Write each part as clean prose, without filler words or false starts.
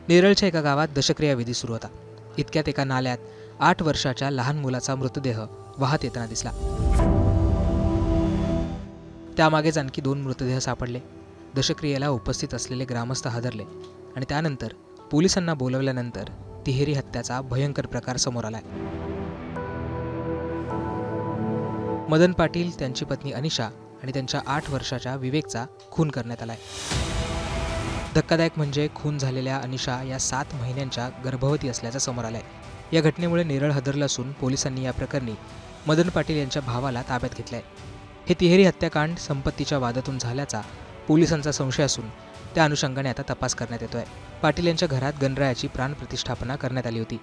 नेरळच्या एका गावात दशक्रिया विधी सुरू होता. इतक्यात एका नाल्यात 8 वर्षाच्या लहान मुलाचा मृतदेह वाहत येताना दिसला. त्यामागेच आणखी 2 मृतदेह सापडले. दशक्रियेला उपस्थित असलेले ग्रामस्थ हादरले आणि त्यानंतर पोलिसांना बोलवल्यानंतर तिहेरी हत्याचा भयंकर प्रकार समोर आलाय. मदन पाटील, त्यांची पत्नी अनिशा आणि त्यांच्या 8 वर्षाच्या विवेकचा खून करण्यात आलाय. धक्कादायक म्हणजे खून झालेल्या अनिशा या 7 महिन्यांच्या गर्भवती असल्याचं समोर आलंय. या घटनेमुळे नेरळ हादरलं असून पोलिसांनी या प्रकरणी मदन पाटील यांच्या भावाला ताब्यात घेतलंय. हे तिहेरी हत्याकांड संपत्तीच्या वादातून झाल्याचा पोलिसांचा संशय असून त्या अनुषंगाने आता तपास करण्यात येतोय. पाटील यांच्या घरात गणरायाची प्राणप्रतिष्ठापना करण्यात आली होती.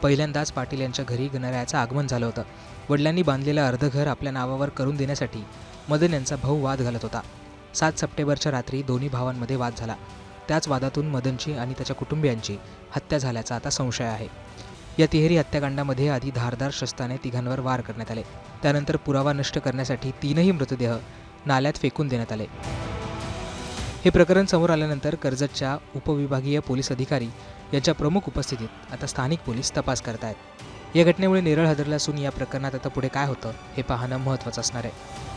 पहिल्यांदाच पाटील यांच्या घरी गणरायाचं आगमन झालं होतं. वडिलांनी बांधलेलं अर्ध घर आपल्या नावावर करून देण्यासाठी मदन यांचा भाऊ वाद घालत होता. 7 सप्टेंबरच्या रात्री दोन्ही भावांमध्ये वाद झाला. त्याच वादातून मदनची आणि त्याच्या कुटुंबियांची हत्या झाल्याचा आता संशय आहे. या तिहेरी हत्याकांडामध्ये आधी धारदार शस्त्राने तिघांवर वार करण्यात आले. त्यानंतर पुरावा नष्ट करण्यासाठी 3ही मृतदेह नाल्यात फेकून देण्यात आले. हे प्रकरण समोर आल्यानंतर कर्जतच्या उपविभागीय पोलीस अधिकारी यांच्या प्रमुख उपस्थितीत आता स्थानिक पोलीस तपास करत आहेत. या घटनेमुळे नेरळ हादरलं असून या प्रकरणात आता पुढे काय होतं हे पाहणं महत्त्वाचं असणार आहे.